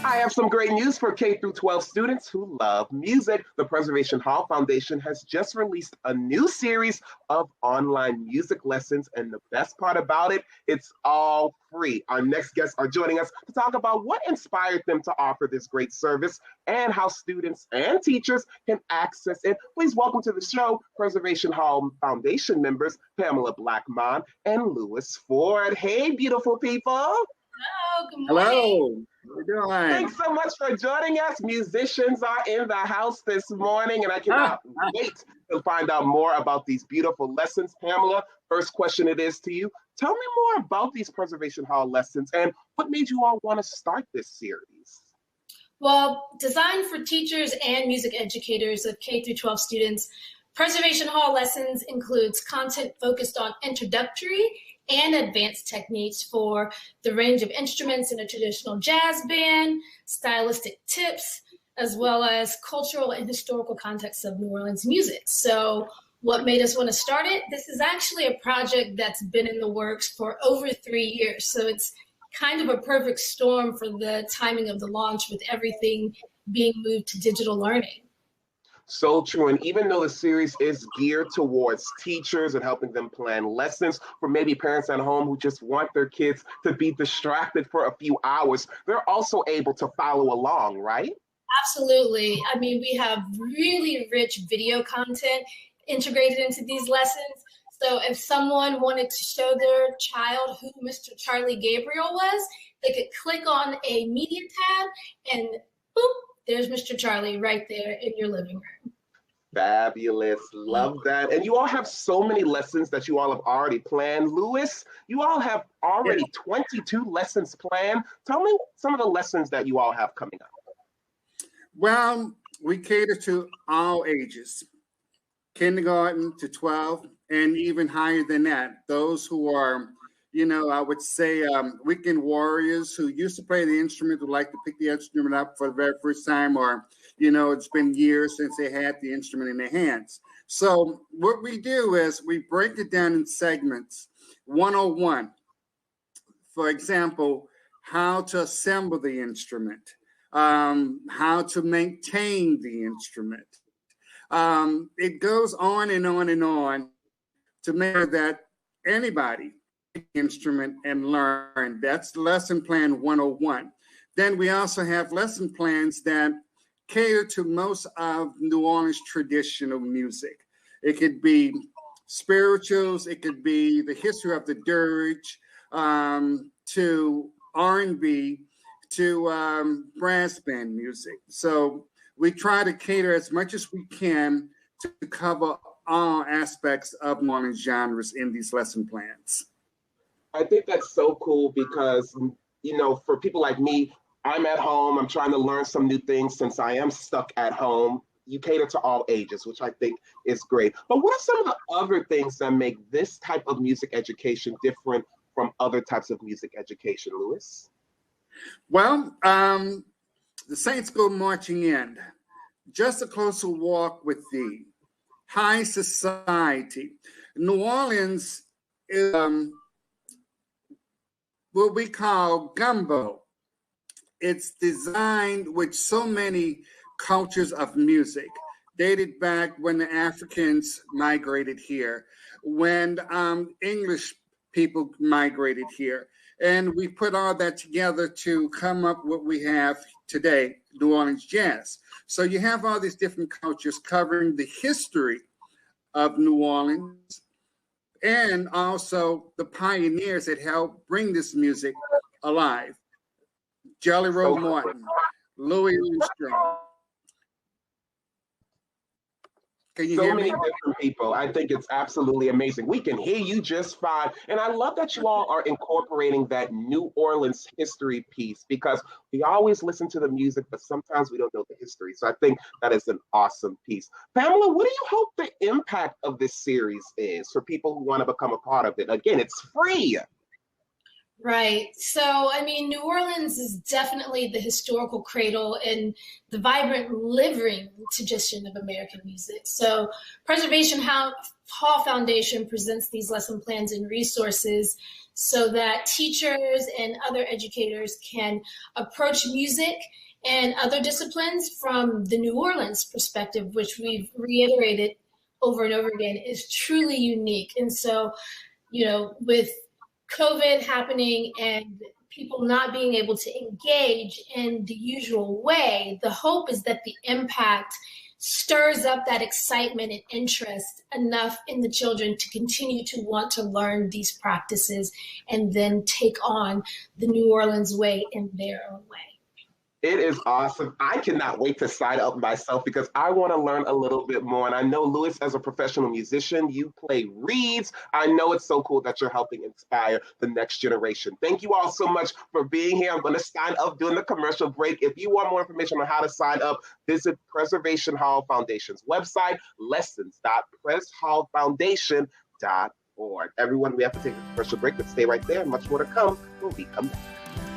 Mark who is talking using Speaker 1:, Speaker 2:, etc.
Speaker 1: I have some great news for K through 12 students who love music. The Preservation Hall Foundation has just released a new series of online music lessons, and the best part about it, it's all free. Our next guests are joining us to talk about what inspired them to offer this great service and how students and teachers can access it. Please welcome to the show Preservation Hall Foundation members Pamela Blackmon and Lewis Ford. Hey, beautiful people.
Speaker 2: Hello, good morning.
Speaker 3: Hello, how you doing?
Speaker 1: Thanks so much for joining us. Musicians are in the house this morning, and I cannot wait to find out more about these beautiful lessons. Pamela, first question it is to you. Tell me more about these Preservation Hall lessons and what made you all want to start this series?
Speaker 2: Well, designed for teachers and music educators of K through 12 students, Preservation Hall lessons includes content focused on introductory and advanced techniques for the range of instruments in a traditional jazz band, stylistic tips, as well as cultural and historical context of New Orleans music. So what made us want to start it? This is actually a project that's been in the works for over 3 years. So it's kind of a perfect storm for the timing of the launch with everything being moved to digital learning.
Speaker 1: So true. And even though the series is geared towards teachers and helping them plan lessons for maybe parents at home who just want their kids to be distracted for a few hours, they're also able to follow along, right?
Speaker 2: Absolutely. I mean, we have really rich video content integrated into these lessons. So if someone wanted to show their child who Mr. Charlie Gabriel was, they could click on a media tab and boop, there's Mr. Charlie right there in your living room.
Speaker 1: Fabulous. Love that. And you all have so many lessons that you all have already planned. Lewis, you all have already 22 lessons planned. Tell me some of the lessons that you all have coming up.
Speaker 3: Well, we cater to all ages, kindergarten to 12, and even higher than that. Those who are, I would say weekend warriors who used to play the instrument, would like to pick the instrument up for the very first time, or, it's been years since they had the instrument in their hands. So what we do is we break it down in segments. 101, for example, how to assemble the instrument, how to maintain the instrument. It goes on and on and on to make sure that anybody instrument and learn. That's lesson plan 101. Then we also have lesson plans that cater to most of New Orleans traditional music. It could be spirituals, it could be the history of the dirge, to R&B, to brass band music. So we try to cater as much as we can to cover all aspects of New Orleans genres in these lesson plans.
Speaker 1: I think that's so cool because, for people like me, I'm at home, I'm trying to learn some new things since I am stuck at home. You cater to all ages, which I think is great. But what are some of the other things that make this type of music education different from other types of music education, Lewis?
Speaker 3: Well, the Saints go marching in, just a closer walk with thee, high society. New Orleans is what we call gumbo. It's designed with so many cultures of music, dated back when the Africans migrated here, when English people migrated here. And we put all that together to come up with what we have today, New Orleans jazz. So you have all these different cultures covering the history of New Orleans and also the pioneers that helped bring this music alive. Jelly Roll Morton, Louis Armstrong. Can you hear me?
Speaker 1: So many different people. I think it's absolutely amazing. We can hear you just fine. And I love that you all are incorporating that New Orleans history piece because we always listen to the music, but sometimes we don't know the history. So I think that is an awesome piece. Pamela, what do you hope the impact of this series is for people who want to become a part of it? Again, it's free.
Speaker 2: Right. So, I mean, New Orleans is definitely the historical cradle and the vibrant living tradition of American music. So, Hall Foundation presents these lesson plans and resources so that teachers and other educators can approach music and other disciplines from the New Orleans perspective, which we've reiterated over and over again is truly unique. And so, with COVID happening and people not being able to engage in the usual way, the hope is that the impact stirs up that excitement and interest enough in the children to continue to want to learn these practices and then take on the New Orleans way in their own way.
Speaker 1: It is awesome. I cannot wait to sign up myself because I want to learn a little bit more. And I know, Louis, as a professional musician, you play reeds. I know it's so cool that you're helping inspire the next generation. Thank you all so much for being here. I'm going to sign up during the commercial break. If you want more information on how to sign up, visit Preservation Hall Foundation's website, lessons.preshallfoundation.org. Everyone, we have to take a commercial break, but stay right there. Much more to come when we come back.